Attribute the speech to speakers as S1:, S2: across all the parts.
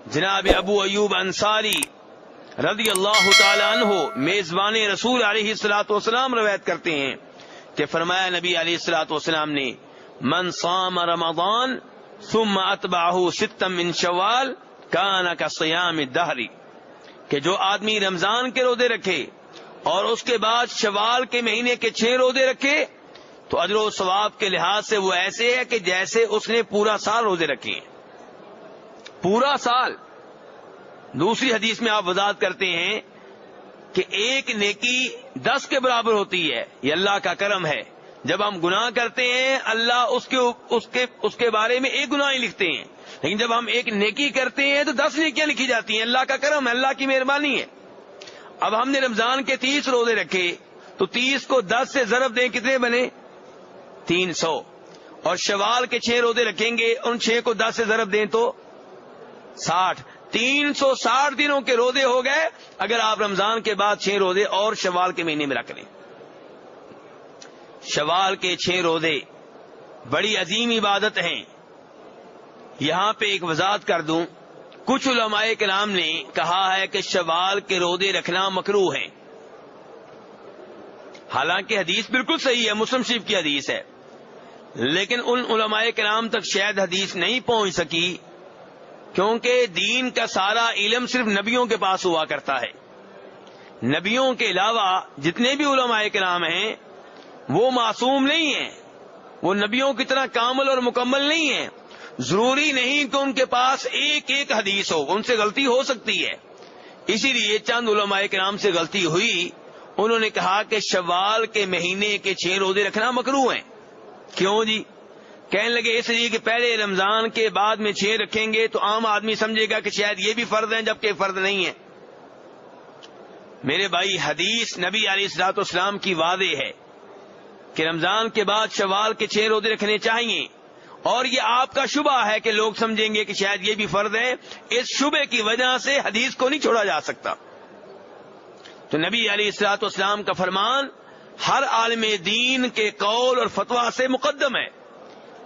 S1: جناب ابو ایوب انصاری رضی اللہ تعالی عنہ میزبان رسول علیہ الصلوۃ والسلام روایت کرتے ہیں کہ فرمایا نبی علیہ الصلوۃ والسلام نے من صام رمضان ثم اتبعه ستا من شوال کان کصیام الدہر، کہ جو آدمی رمضان کے روزے رکھے اور اس کے بعد شوال کے مہینے کے 6 روزے رکھے تو اجر و ثواب کے لحاظ سے وہ ایسے ہے کہ جیسے اس نے پورا سال روزے رکھے ہیں، پورا سال۔ دوسری حدیث میں آپ وضاحت کرتے ہیں کہ ایک نیکی 10 کے برابر ہوتی ہے، یہ اللہ کا کرم ہے۔ جب ہم گناہ کرتے ہیں اللہ اس کے بارے میں ایک گناہ ہی لکھتے ہیں، لیکن جب ہم ایک نیکی کرتے ہیں تو 10 نیکیاں لکھی جاتی ہیں۔ اللہ کا کرم ہے، اللہ کی مہربانی ہے۔ اب ہم نے رمضان کے 30 روزے رکھے تو 30 کو 10 سے ضرب دیں کتنے بنے؟ 300۔ اور شوال کے 6 روزے رکھیں گے، ان 6 کو 10 سے ضرب دیں تو 60۔ 360 دنوں کے روزے ہو گئے اگر آپ رمضان کے بعد 6 روزے اور شوال کے مہینے میں رکھ لیں۔ شوال کے 6 روزے بڑی عظیم عبادت ہیں۔ یہاں پہ ایک وضاحت کر دوں، کچھ علماء کرام نے کہا ہے کہ شوال کے روزے رکھنا مکروہ ہیں، حالانکہ حدیث بالکل صحیح ہے، مسلم شریف کی حدیث ہے، لیکن ان علماء کرام تک شاید حدیث نہیں پہنچ سکی کیونکہ دین کا سارا علم صرف نبیوں کے پاس ہوا کرتا ہے۔ نبیوں کے علاوہ جتنے بھی علماء کرام ہیں وہ معصوم نہیں ہیں، وہ نبیوں کی طرح کامل اور مکمل نہیں ہیں۔ ضروری نہیں کہ ان کے پاس ایک ایک حدیث ہو، ان سے غلطی ہو سکتی ہے۔ اسی لیے چند علماء کرام سے غلطی ہوئی، انہوں نے کہا کہ شوال کے مہینے کے 6 روزے رکھنا مکروہ ہیں۔ کیوں جی؟ کہنے لگے اس لیے کہ پہلے رمضان کے بعد میں 6 رکھیں گے تو عام آدمی سمجھے گا کہ شاید یہ بھی فرض ہیں جبکہ فرض نہیں ہے۔ میرے بھائی، حدیث نبی علیہ الصلوۃ والسلام کی واضح ہے کہ رمضان کے بعد شوال کے 6 روزے رکھنے چاہیے، اور یہ آپ کا شبہ ہے کہ لوگ سمجھیں گے کہ شاید یہ بھی فرض ہے، اس شبے کی وجہ سے حدیث کو نہیں چھوڑا جا سکتا۔ تو نبی علیہ الصلوۃ والسلام کا فرمان ہر عالم دین کے قول اور فتویٰ سے مقدم ہے۔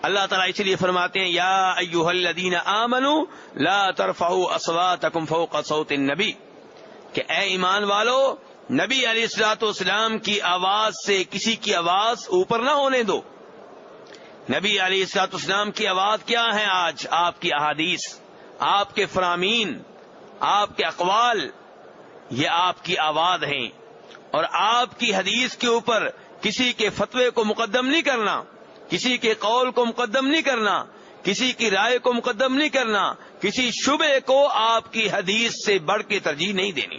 S1: اللہ تعالیٰ اس لیے فرماتے ہیں یا ایھا الذین آمنوا لا ترفعوا اصواتکم فوق صوت النبی، کہ اے ایمان والو نبی علیہ الصلوۃ والسلام کی آواز سے کسی کی آواز اوپر نہ ہونے دو۔ نبی علیہ الصلوۃ والسلام کی آواز کیا ہے آج؟ آپ کی احادیث، آپ کے فرامین، آپ کے اقوال، یہ آپ کی آواز ہیں، اور آپ کی حدیث کے اوپر کسی کے فتوے کو مقدم نہیں کرنا، کسی کے قول کو مقدم نہیں کرنا، کسی کی رائے کو مقدم نہیں کرنا، کسی شبے کو آپ کی حدیث سے بڑھ کے ترجیح نہیں دینی۔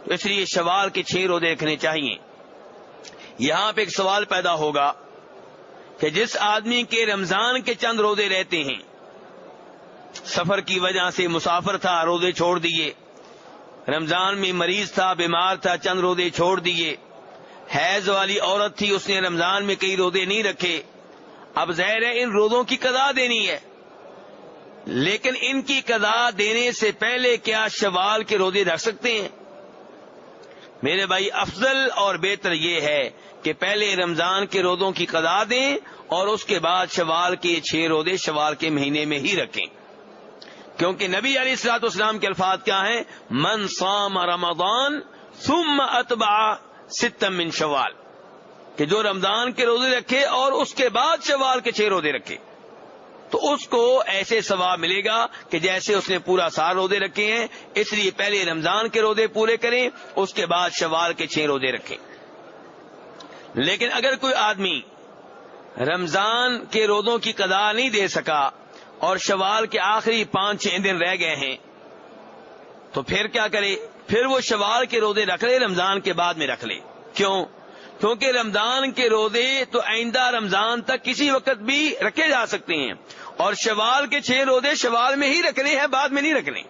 S1: تو اس لیے شوال کے 6 روزے رکھنے چاہیے۔ یہاں پہ ایک سوال پیدا ہوگا کہ جس آدمی کے رمضان کے چند روزے رہتے ہیں، سفر کی وجہ سے مسافر تھا، روزے چھوڑ دیے، رمضان میں مریض تھا، بیمار تھا، چند روزے چھوڑ دیے، حیض والی عورت تھی، اس نے رمضان میں کئی روزے نہیں رکھے، اب ظاہر ہے ان روزوں کی قضا دینی ہے، لیکن ان کی قضا دینے سے پہلے کیا شوال کے روزے رکھ سکتے ہیں؟ میرے بھائی، افضل اور بہتر یہ ہے کہ پہلے رمضان کے روزوں کی قضا دیں اور اس کے بعد شوال کے 6 روزے شوال کے مہینے میں ہی رکھیں، کیونکہ نبی علیہ الصلوۃ والسلام کے الفاظ کیا ہیں؟ من صام رمضان ثم اتبع ستا من شوال، کہ جو رمضان کے روزے رکھے اور اس کے بعد شوال کے 6 روزے رکھے تو اس کو ایسے ثواب ملے گا کہ جیسے اس نے پورا سال روزے رکھے ہیں۔ اس لیے پہلے رمضان کے روزے پورے کریں، اس کے بعد شوال کے 6 روزے رکھیں۔ لیکن اگر کوئی آدمی رمضان کے روزوں کی قضا نہیں دے سکا اور شوال کے آخری 5-6 دن رہ گئے ہیں تو پھر کیا کرے؟ پھر وہ شوال کے روزے رکھ لے، رمضان کے بعد میں رکھ لے۔ کیوں؟ کیونکہ رمضان کے روزے تو آئندہ رمضان تک کسی وقت بھی رکھے جا سکتے ہیں، اور شوال کے 6 روزے شوال میں ہی رکھنے ہیں، بعد میں نہیں رکھنے۔